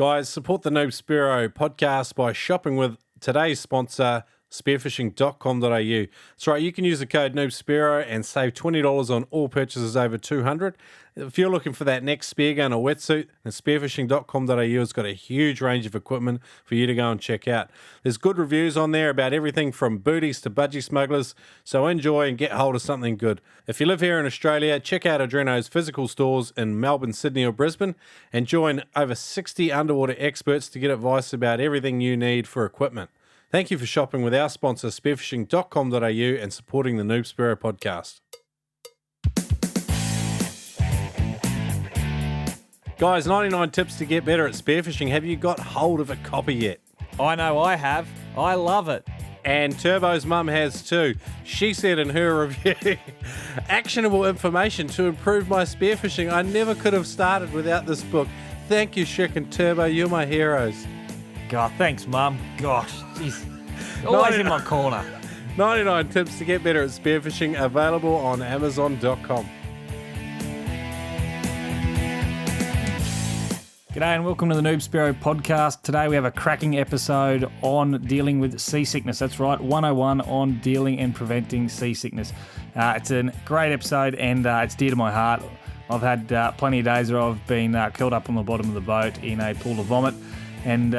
Guys, support the Spearo podcast by shopping with today's sponsor, spearfishing.com.au. That's right, you can use the code Spearo and save $20 on all purchases over $200. If you're looking for that next spear gun or wetsuit, then spearfishing.com.au has got a huge range of equipment for you to go and check out. There's good reviews on there about everything from booties to budgie smugglers, so enjoy and get hold of something good. If you live here in Australia, check out Adreno's physical stores in Melbourne, Sydney or Brisbane and join over 60 underwater experts to get advice about everything you need for equipment. Thank you for shopping with our sponsor, spearfishing.com.au, and supporting the Spearo podcast. Guys, 99 tips to get better at spearfishing. Have you got hold of a copy yet? I know I have. I love it. And Turbo's mum has too. She said in her review, actionable information to improve my spearfishing. I never could have started without this book. Thank you, Shrek and Turbo. You're my heroes. God, thanks, Mum. Gosh, jeez. Always in my corner. 99 tips to get better at spearfishing, available on Amazon.com. G'day and welcome to the Spearo podcast. Today we have a cracking episode on dealing with seasickness. That's right, 101 on dealing and preventing seasickness. It's a great episode and it's dear to my heart. I've had plenty of days where I've been curled up on the bottom of the boat in a pool of vomit, and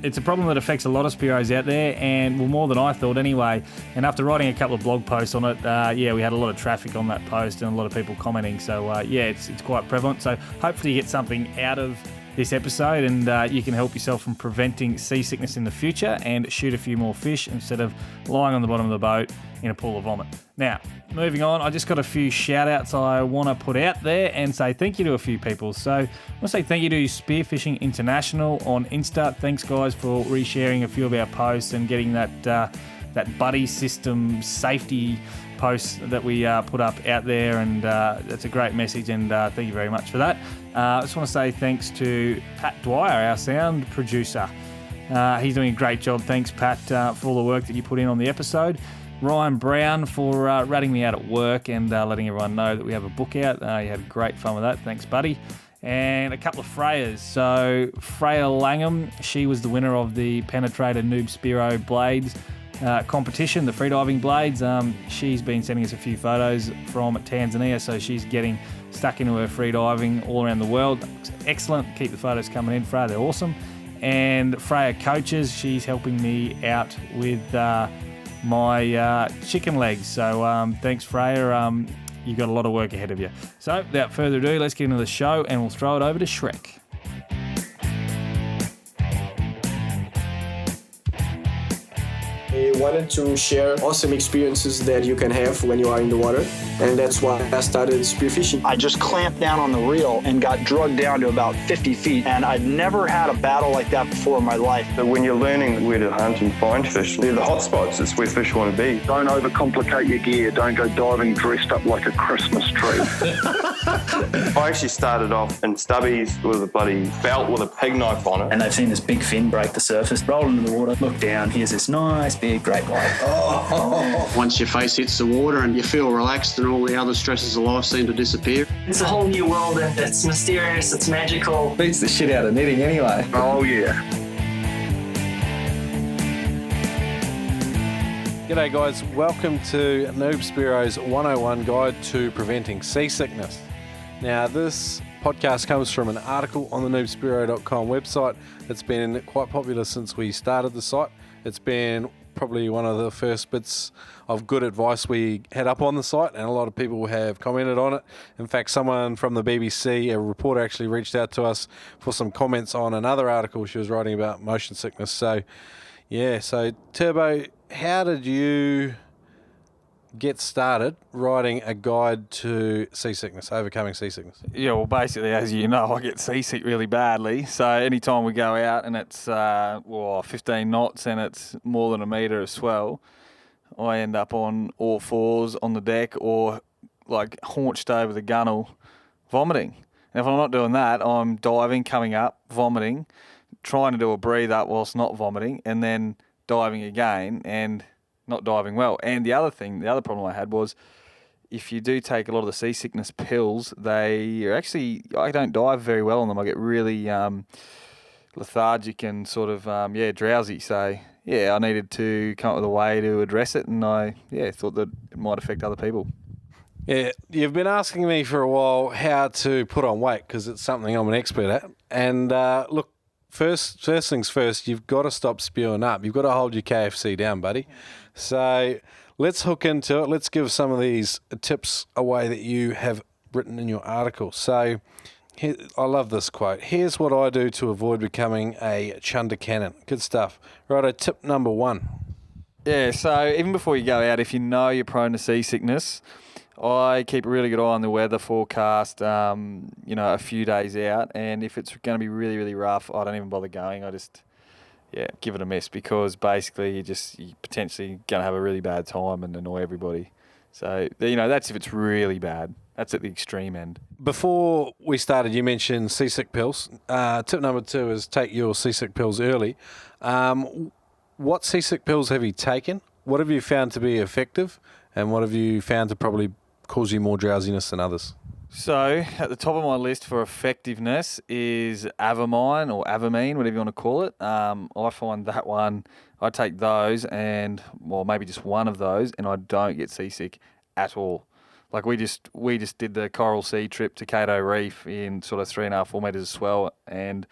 it's a problem that affects a lot of Spearos out there, and well, more than I thought anyway. And after writing a couple of blog posts on it, we had a lot of traffic on that post and a lot of people commenting. So it's quite prevalent. So hopefully you get something out of this episode and you can help yourself from preventing seasickness in the future and shoot a few more fish instead of lying on the bottom of the boat in a pool of vomit. Now, moving on, I just got a few shout outs I want to put out there and say thank you to a few people. So I want to say thank you to Spearfishing International on Insta. Thanks guys for resharing a few of our posts and getting that buddy system safety posts that we put up out there, and that's a great message, and thank you very much for that. I just want to say thanks to Pat Dwyer, our sound producer. He's doing a great job. Thanks, Pat, for all the work that you put in on the episode. Ryan Brown for ratting me out at work and letting everyone know that we have a book out. You had great fun with that. Thanks, buddy. And a couple of Freyas. So Freya Langham, she was the winner of the Penetrator Spearo Blades competition, the freediving blades. She's been sending us a few photos from Tanzania, so she's getting stuck into her freediving all around the world. Excellent. Keep the photos coming in, Freya. They're awesome. And Freya Coaches, she's helping me out with my chicken legs. So thanks, Freya. You've got a lot of work ahead of you. So without further ado, let's get into the show and we'll throw it over to Shrek. I wanted to share awesome experiences that you can have when you are in the water, and that's why I started spearfishing. I just clamped down on the reel and got drugged down to about 50 feet, and I'd never had a battle like that before in my life. But when you're learning where to hunt and find fish, they're the hot spots. It's where fish want to be. Don't overcomplicate your gear. Don't go diving dressed up like a Christmas tree. I actually started off in stubbies with a bloody belt with a pig knife on it. And they've seen this big fin break the surface, roll into the water, look down, here's this nice big great white. Once your face hits the water and you feel relaxed and all the other stresses of life seem to disappear. It's a whole new world and it's mysterious, it's magical. Beats the shit out of knitting anyway. Oh, yeah. G'day guys, welcome to Spearo's 101 Guide to Preventing Seasickness. Now this podcast comes from an article on the noobspearo.com website. It's been quite popular since we started the site. It's been probably one of the first bits of good advice we had up on the site, and a lot of people have commented on it. In fact, someone from the BBC, a reporter, actually reached out to us for some comments on another article she was writing about motion sickness. So Turbo, how did you get started writing a guide to seasickness, overcoming seasickness? Yeah, well, basically, as you know, I get seasick really badly. So anytime we go out and it's 15 knots and it's more than a metre of swell, I end up on all fours on the deck or like haunched over the gunnel, vomiting. And if I'm not doing that, I'm diving, coming up, vomiting, trying to do a breathe up whilst not vomiting, and then diving again and not diving well. And the other problem I had was if you do take a lot of the seasickness pills, I don't dive very well on them. I get really lethargic and sort of drowsy. So I needed to come up with a way to address it, and I thought that it might affect other people. Yeah, you've been asking me for a while how to put on weight because it's something I'm an expert at. And look, first things first, you've got to stop spewing up. You've got to hold your KFC down, buddy. So let's hook into it. Let's give some of these tips away that you have written in your article. So I love this quote. Here's what I do to avoid becoming a chunder cannon. Good stuff. Righto, tip number 1. Yeah, so even before you go out, if you know you're prone to seasickness, I keep a really good eye on the weather forecast, a few days out. And if it's going to be really, really rough, I don't even bother going. I just, give it a miss because basically you're potentially going to have a really bad time and annoy everybody. So, that's if it's really bad. That's at the extreme end. Before we started, you mentioned seasick pills. Tip number 2 is take your seasick pills early. What seasick pills have you taken? What have you found to be effective? And what have you found to probably cause you more drowsiness than others? So at the top of my list for effectiveness is Avamine or Avamine, whatever you want to call it. I find that one, I take those maybe just one of those, and I don't get seasick at all. Like we just did the Coral Sea trip to Cato Reef in sort of 3.5, 4 metres of swell, and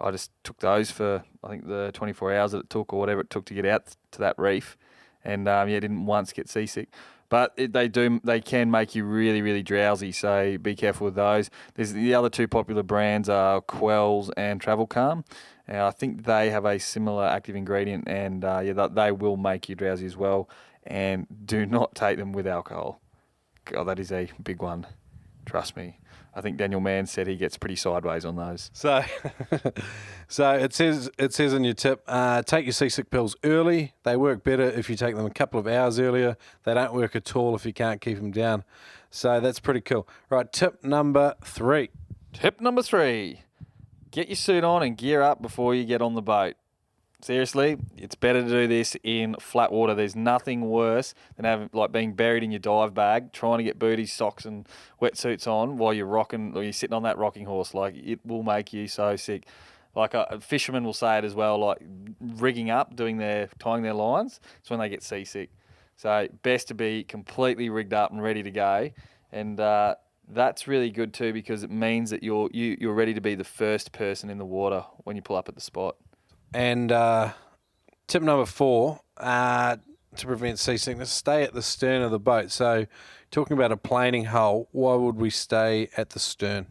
I just took those for I think the 24 hours that it took or whatever it took to get out to that reef, and didn't once get seasick. But they can make you really, really drowsy, so be careful with those. There's the other 2 popular brands are Quells and Travel Calm. And I think they have a similar active ingredient, and they will make you drowsy as well. And do not take them with alcohol. God, that is a big one. Trust me. I think Daniel Mann said he gets pretty sideways on those. So it says in your tip, take your seasick pills early. They work better if you take them a couple of hours earlier. They don't work at all if you can't keep them down. So that's pretty cool. Right, tip number 3. Tip number 3. Get your suit on and gear up before you get on the boat. Seriously, it's better to do this in flat water. There's nothing worse than being buried in your dive bag, trying to get booties, socks, and wetsuits on while you're rocking or you're sitting on that rocking horse. Like, it will make you so sick. Like a fisherman will say it as well. Like rigging up, tying their lines. It's when they get seasick. So best to be completely rigged up and ready to go. And that's really good too because it means that you're ready to be the first person in the water when you pull up at the spot. And tip number 4, to prevent seasickness, stay at the stern of the boat. So talking about a planing hull, why would we stay at the stern?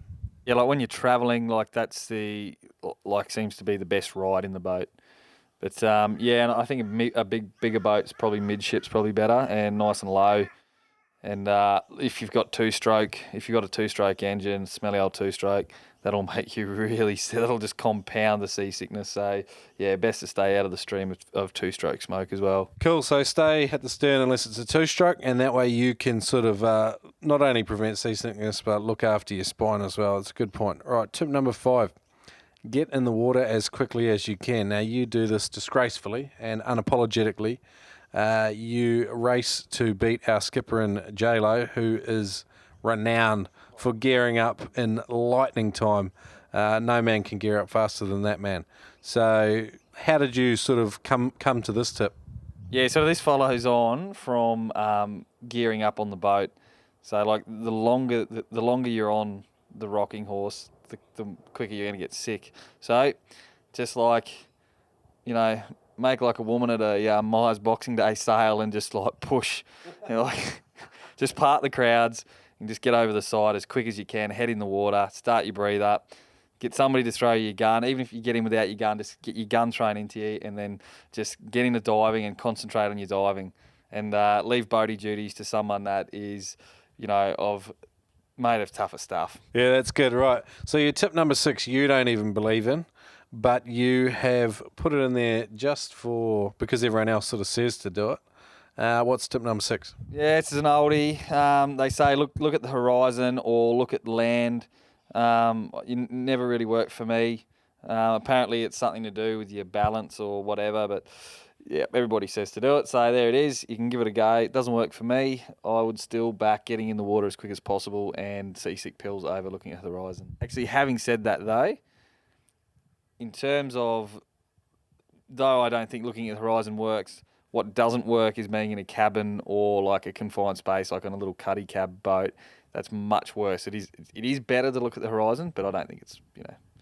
Yeah, like when you're travelling, that's seems to be the best ride in the boat. But and I think a bigger boat's probably midship's probably better and nice and low. And if you've got a 2-stroke engine, smelly old 2-stroke, that'll make you that'll just compound the seasickness. So, best to stay out of the stream of 2-stroke smoke as well. Cool. So stay at the stern unless it's a 2-stroke, and that way you can sort of not only prevent seasickness, but look after your spine as well. It's a good point. All right, tip number 5. Get in the water as quickly as you can. Now, you do this disgracefully and unapologetically. You race to beat our skipper in J-Lo, who is renowned for gearing up in lightning time. No man can gear up faster than that man. So how did you sort of come to this tip? Yeah, so this follows on from gearing up on the boat. So like the longer you're on the rocking horse, the quicker you're going to get sick. So just make like a woman at a Myers Boxing Day sale and just push, just part the crowds and just get over the side as quick as you can, head in the water, start your breathe up, get somebody to throw you your gun. Even if you get in without your gun, just get your gun thrown into you and then just get into diving and concentrate on your diving and leave boaty duties to someone that is, made of tougher stuff. Yeah, that's good. Right. So your tip number 6, you don't even believe in, but you have put it in there just because everyone else sort of says to do it. What's tip number 6? Yeah, it's an oldie. They say look at the horizon or look at land. It never really worked for me. Apparently it's something to do with your balance or whatever, but Yeah, everybody says to do it, so there it is. You can give it a go. It doesn't work for me. I would still back getting in the water as quick as possible and seasick pills over looking at the horizon. Actually, having said that though, in terms of, though I don't think looking at the horizon works, what doesn't work is being in a cabin or like a confined space, like on a little cuddy cab boat. That's much worse. It is better to look at the horizon, but I don't think it's,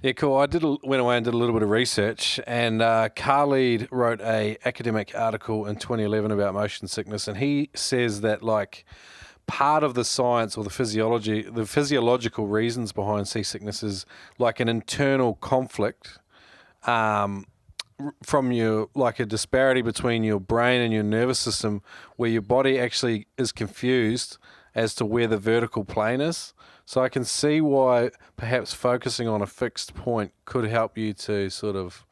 Yeah, cool. I went away and did a little bit of research, and Khalid wrote a academic article in 2011 about motion sickness, and he says that like part of the science or the physiological reasons behind seasickness is like an internal conflict from your, like a disparity between your brain and your nervous system, where your body actually is confused as to where the vertical plane is. So I can see why perhaps focusing on a fixed point could help you to sort of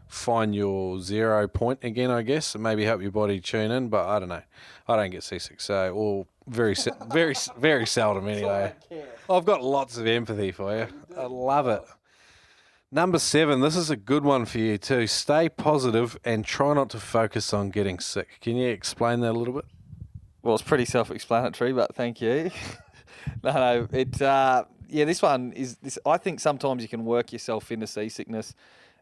find your 0 point again, I guess, and maybe help your body tune in. But I don't know. I don't get seasick, so, or very seldom anyway. I've got lots of empathy for you. I love it. Number 7, this is a good one for you too. Stay positive and try not to focus on getting sick. Can you explain that a little bit? Well, it's pretty self-explanatory, but thank you. No, this one is this. I think sometimes you can work yourself into seasickness,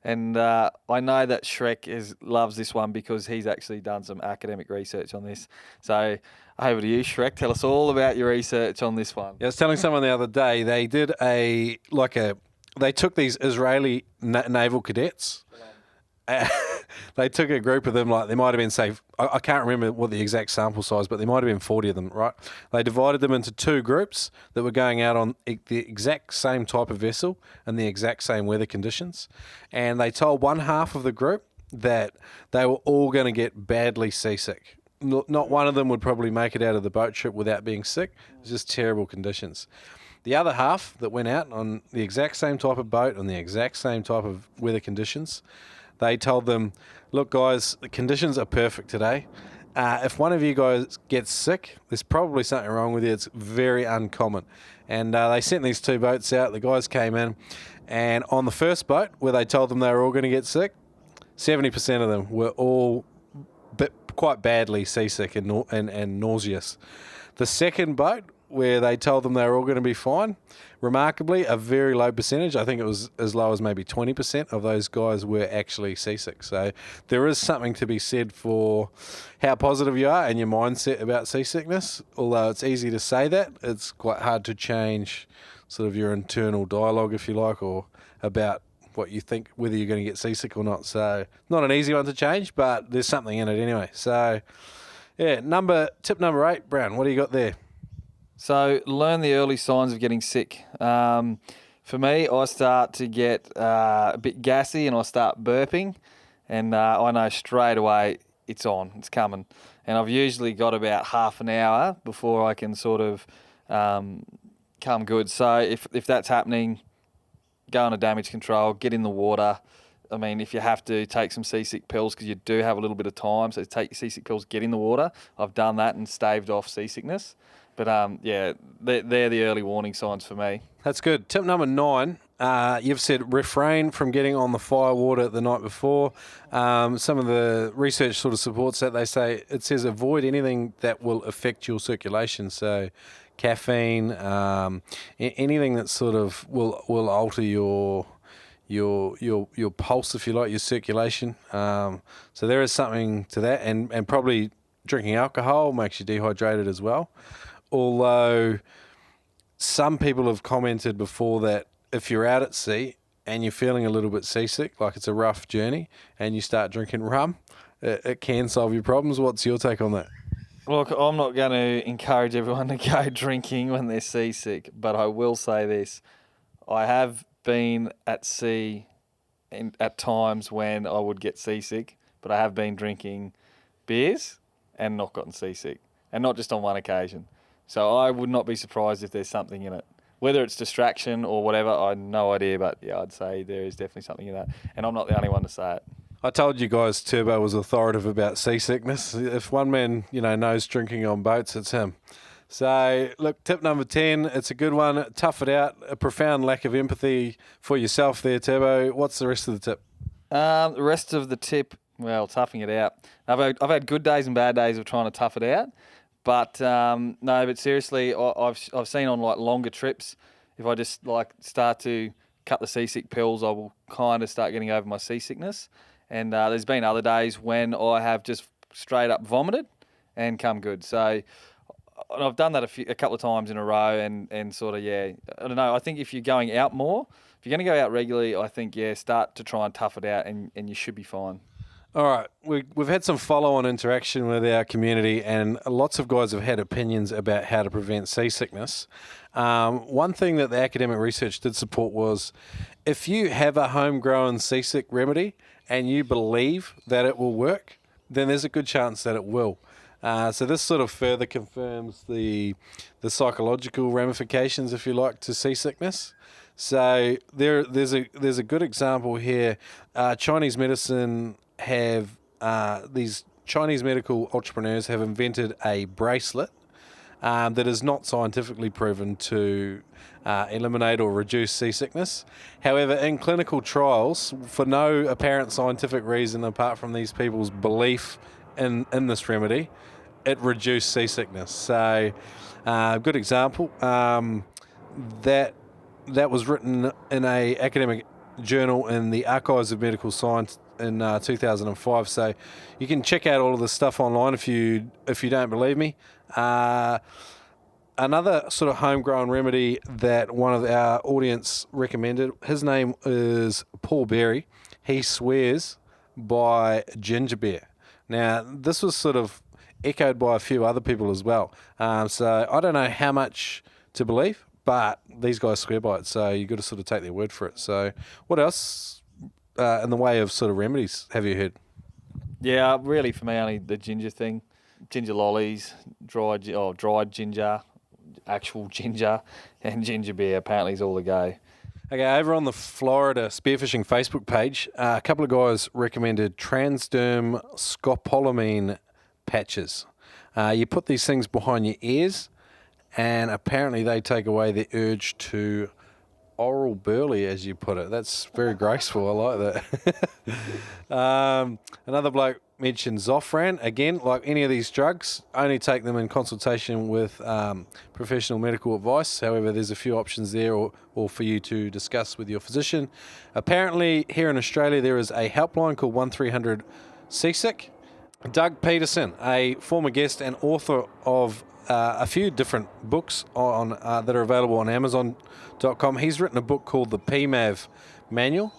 and I know that Shrek loves this one because he's actually done some academic research on this. So over to you, Shrek. Tell us all about your research on this one. Yeah, I was telling someone the other day they did they took these Israeli naval cadets. They took a group of them, like there might have been, say, I can't remember what the exact sample size, but there might have been 40 of them, right? They divided them into 2 groups that were going out on the exact same type of vessel and the exact same weather conditions. And they told one half of the group that they were all going to get badly seasick. Not one of them would probably make it out of the boat trip without being sick. It was just terrible conditions. The other half that went out on the exact same type of boat and the exact same type of weather conditions, they told them, look, guys, the conditions are perfect today. If one of you guys gets sick, there's probably something wrong with you. It's very uncommon. And they sent these 2 boats out. The guys came in. And on the first boat, where they told them they were all going to get sick, 70% of them were all quite badly seasick and nauseous. The second boat, where they told them they were all going to be fine, remarkably, a very low percentage, I think it was as low as maybe 20% of those guys were actually seasick. So there is something to be said for how positive you are and your mindset about seasickness. Although it's easy to say that, it's quite hard to change sort of your internal dialogue, if you like, or about what you think, whether you're going to get seasick or not. So not an easy one to change, but there's something in it anyway. So yeah, tip number 8, Brown, what do you got there? So learn the early signs of getting sick. For me, I start to get a bit gassy and I start burping, and I know straight away it's coming. And I've usually got about half an hour before I can sort of come good. So if that's happening, go on a damage control, get in the water. I mean, if you have to, take some seasick pills because you do have a little bit of time. So take your seasick pills, get in the water. I've done that and staved off seasickness. But they're the early warning signs for me. That's good. Tip number 9, you've said refrain from getting on the fire water the night before. Some of the research sort of supports that. It says avoid anything that will affect your circulation. So caffeine, anything that sort of will alter your pulse, if you like, your circulation. So there is something to that, and probably drinking alcohol makes you dehydrated as well. Although some people have commented before that if you're out at sea and you're feeling a little bit seasick, like it's a rough journey, and you start drinking rum, it can solve your problems. What's your take on that? Look, I'm not going to encourage everyone to go drinking when they're seasick, but I will say this. I have been at sea at times when I would get seasick, but I have been drinking beers and not gotten seasick, and not just on one occasion. So I would not be surprised if there's something in it. Whether it's distraction or whatever, I have no idea, but yeah, I'd say there is definitely something in that, and I'm not the only one to say it. I told you guys Turbo was authoritative about seasickness. If one man, knows drinking on boats, it's him. So, look, tip number 10, it's a good one. Tough it out. A profound lack of empathy for yourself there, Turbo. What's the rest of the tip? The rest of the tip Well, toughing it out. I've had good days and bad days of trying to tough it out, but no. But seriously, I've seen on like longer trips, if I just like start to cut the seasick pills, I will kind of start getting over my seasickness. And there's been other days when I have just straight up vomited and come good. So I've done that a couple of times in a row, and sort of I don't know. I think if you're going out more, if you're going to go out regularly, I think start to try and tough it out, and you should be fine. All right, we've had some follow-on interaction with our community, and lots of guys have had opinions about how to prevent seasickness. One thing that the academic research did support was if you have a homegrown seasick remedy and you believe that it will work, then there's a good chance that it will. So this sort of further confirms the psychological ramifications, if you like, to seasickness. So there's a good example here. Chinese medicine these Chinese medical entrepreneurs have invented a bracelet that is not scientifically proven to eliminate or reduce seasickness. However, in clinical trials, for no apparent scientific reason apart from these people's belief in this remedy, it reduced seasickness. So, good example. That was written in a academic journal in the Archives of Medical Science in 2005. So you can check out all of this stuff online if you don't believe me. Another sort of homegrown remedy that one of our audience recommended, his name is Paul Berry. He swears by ginger beer. Now, this was sort of echoed by a few other people as well. So I don't know how much to believe, but these guys swear by it, so you've got to sort of take their word for it. So what else in the way of sort of remedies have you heard? Yeah, really for me only the ginger thing. Ginger lollies, dried ginger, actual ginger, and ginger beer apparently is all the go. Okay, over on the Florida Spearfishing Facebook page, a couple of guys recommended transderm scopolamine patches. You put these things behind your ears, and apparently they take away the urge to oral burley, as you put it. That's very graceful. I like that. Another bloke mentioned Zofran. Again, like any of these drugs, only take them in consultation with professional medical advice. However, there's a few options there or for you to discuss with your physician. Apparently, here in Australia, there is a helpline called 1300 Seasick. Doug Peterson, a former guest and author of a few different books on that are available on Amazon.com. He's written a book called the PMAV Manual,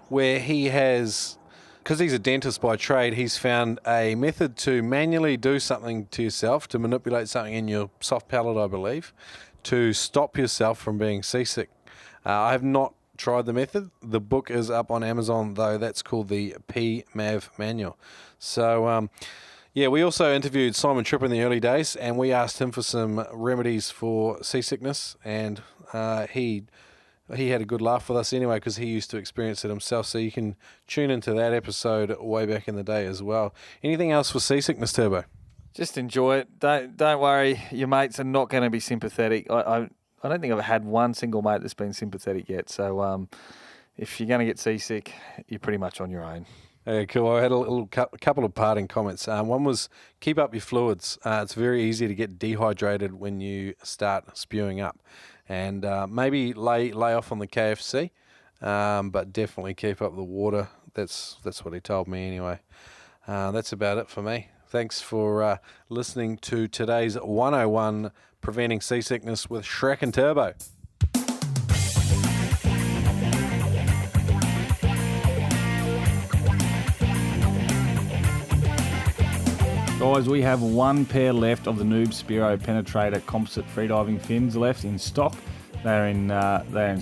where he has, because he's a dentist by trade, he's found a method to manually do something to yourself, to manipulate something in your soft palate, I believe, to stop yourself from being seasick. I have not tried the method. The book is up on Amazon, though. That's called the PMAV Manual. So, yeah, we also interviewed Simon Tripp in the early days, and we asked him for some remedies for seasickness, and he had a good laugh with us anyway because he used to experience it himself. So you can tune into that episode way back in the day as well. Anything else for seasickness, Turbo? Just enjoy it. Don't worry. Your mates are not going to be sympathetic. I don't think I've had one single mate that's been sympathetic yet. So if you're going to get seasick, you're pretty much on your own. Okay, cool. I had a couple of parting comments. One was keep up your fluids. It's very easy to get dehydrated when you start spewing up. And maybe lay off on the KFC, but definitely keep up the water. That's what he told me anyway. That's about it for me. Thanks for listening to today's 101 Preventing Seasickness with Shrek and Turbo. Guys, we have one pair left of the Spearo Penetrator composite freediving fins left in stock. They're in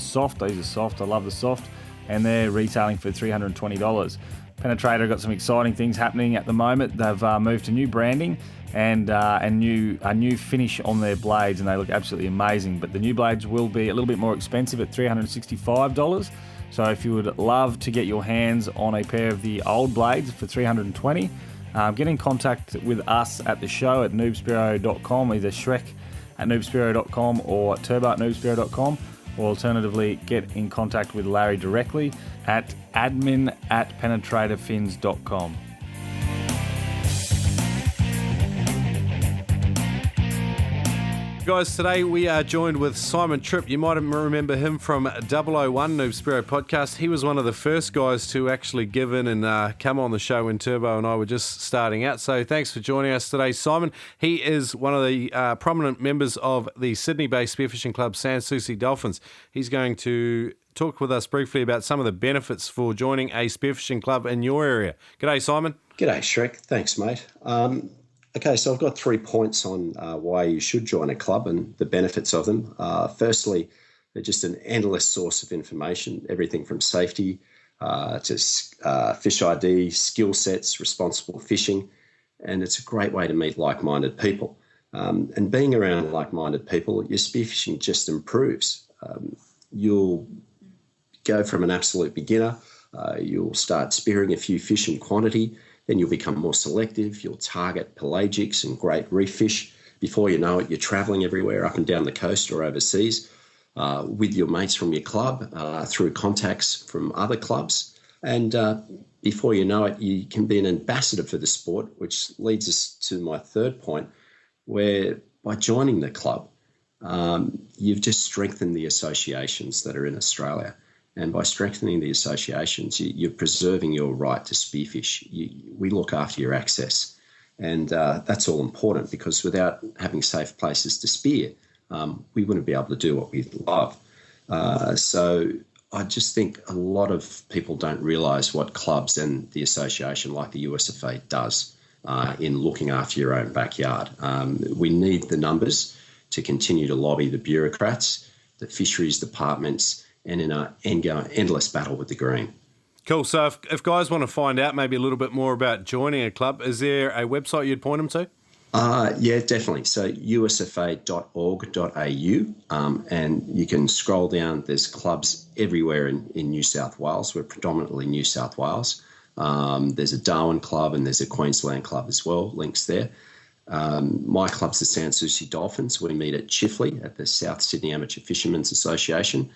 soft. These are soft. I love the soft, and they're retailing for $320. Penetrator got some exciting things happening at the moment. They've moved to new branding and a new finish on their blades, and they look absolutely amazing. But the new blades will be a little bit more expensive at $365. So if you would love to get your hands on a pair of the old blades for $320, get in contact with us at the show at noobspearo.com, either Shrek at noobspearo.com or Turbo at noobspearo.com, or alternatively get in contact with Larry directly at admin@penetratorfins.com. guys, today we are joined with Simon Tripp. You might remember him from 001 Noob Spearo podcast. He was one of the first guys to actually give in and come on the show when Turbo and I were just starting out. So thanks for joining us today, Simon. He is one of the prominent members of the Sydney-based spearfishing club Sans Souci Dolphins. He's going to talk with us briefly about some of the benefits for joining a spearfishing club in your area. G'day, Simon. G'day, Shrek. Thanks, mate. Okay, so I've got 3 points on why you should join a club and the benefits of them. Firstly, they're just an endless source of information, everything from safety to fish ID, skill sets, responsible fishing, and it's a great way to meet like-minded people. And being around like-minded people, your spearfishing just improves. You'll go from an absolute beginner, you'll start spearing a few fish in quantity, then you'll become more selective, you'll target pelagics and great reef fish. Before you know it, you're travelling everywhere up and down the coast or overseas with your mates from your club, through contacts from other clubs. And before you know it, you can be an ambassador for the sport, which leads us to my third point, where by joining the club, you've just strengthened the associations that are in Australia. And by strengthening the associations, you're preserving your right to spearfish. We look after your access. And that's all important, because without having safe places to spear, we wouldn't be able to do what we love. So I just think a lot of people don't realise what clubs and the association like the USFA does in looking after your own backyard. We need the numbers to continue to lobby the bureaucrats, the fisheries departments, and in an endless battle with the green. Cool. So if guys want to find out maybe a little bit more about joining a club, is there a website you'd point them to? Yeah, definitely. So usfa.org.au, and you can scroll down. There's clubs everywhere in New South Wales. We're predominantly New South Wales. There's a Darwin club and there's a Queensland club as well, links there. My club's the Sans Souci Dolphins. We meet at Chifley at the South Sydney Amateur Fishermen's Association.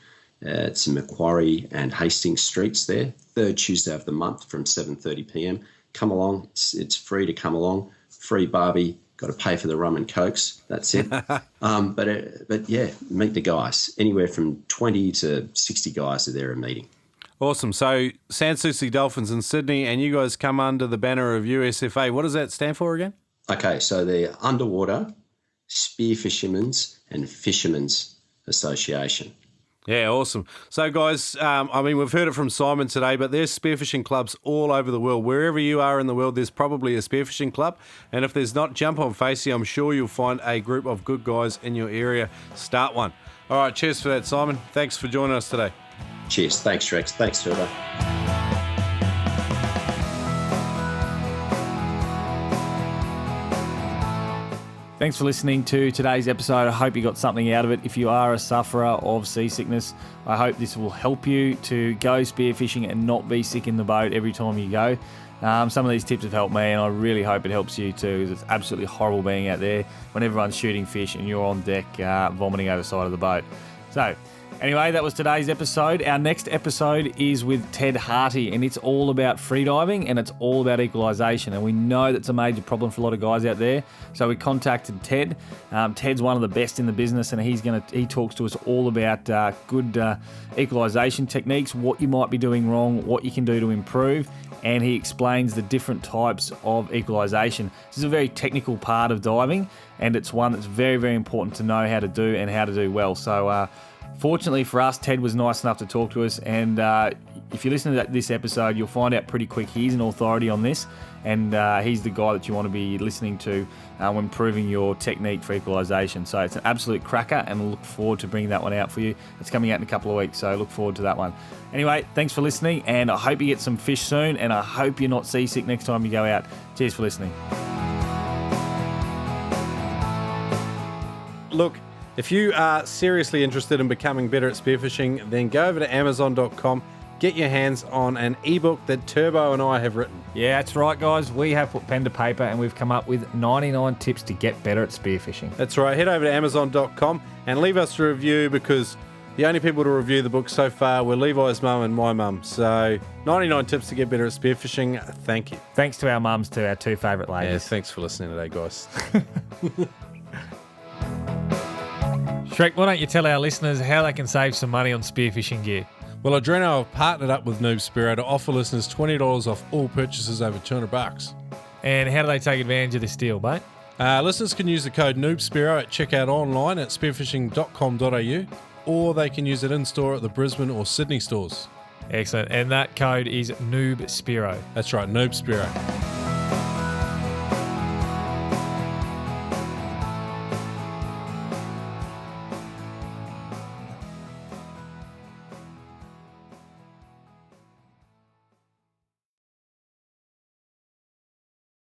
It's in Macquarie and Hastings Streets there, third Tuesday of the month from 7:30 p.m. Come along. It's free to come along. Free barbie. Got to pay for the rum and cokes. That's it. But yeah, meet the guys. Anywhere from 20 to 60 guys are there at a meeting. Awesome. So Sans Souci Dolphins in Sydney, and you guys come under the banner of USFA. What does that stand for again? Okay, so they're Underwater Spearfishermen's and Fishermen's Association. Yeah, awesome. So, guys, we've heard it from Simon today, but there's spearfishing clubs all over the world. Wherever you are in the world, there's probably a spearfishing club. And if there's not, jump on Facey. I'm sure you'll find a group of good guys in your area. Start one. All right, cheers for that, Simon. Thanks for joining us today. Cheers. Thanks, Rex. Thanks, Turbo. Thanks for listening to today's episode. I hope you got something out of it. If you are a sufferer of seasickness, I hope this will help you to go spearfishing and not be sick in the boat every time you go. Some of these tips have helped me, and I really hope it helps you too, because it's absolutely horrible being out there when everyone's shooting fish and you're on deck vomiting over the side of the boat. So, anyway, that was today's episode. Our next episode is with Ted Harty, and it's all about freediving and it's all about equalisation. And we know that's a major problem for a lot of guys out there. So we contacted Ted. Ted's one of the best in the business, and he talks to us all about good equalisation techniques, what you might be doing wrong, what you can do to improve, and he explains the different types of equalisation. This is a very technical part of diving, and it's one that's very, very important to know how to do and how to do well. So, fortunately for us, Ted was nice enough to talk to us, and if you listen to this episode, you'll find out pretty quick he's an authority on this, and he's the guy that you want to be listening to when improving your technique for equalisation. So it's an absolute cracker, and I look forward to bringing that one out for you. It's coming out in a couple of weeks, so look forward to that one. Anyway, thanks for listening, and I hope you get some fish soon, and I hope you're not seasick next time you go out. Cheers for listening. Look, if you are seriously interested in becoming better at spearfishing, then go over to Amazon.com, get your hands on an ebook that Turbo and I have written. Yeah, that's right, guys. We have put pen to paper and we've come up with 99 tips to get better at spearfishing. That's right. Head over to Amazon.com and leave us a review, because the only people to review the book so far were Levi's mum and my mum. So 99 tips to get better at spearfishing. Thank you. Thanks to our mums too, our two favourite ladies. Yeah, thanks for listening today, guys. Shrek, why don't you tell our listeners how they can save some money on spearfishing gear? Well, Adreno have partnered up with Noob Spearo to offer listeners $20 off all purchases over $200. And how do they take advantage of this deal, mate? Listeners can use the code NoobSpearo at checkout online at spearfishing.com.au, or they can use it in-store at the Brisbane or Sydney stores. Excellent. And that code is Noob Spearo. That's right, Noob Spearo.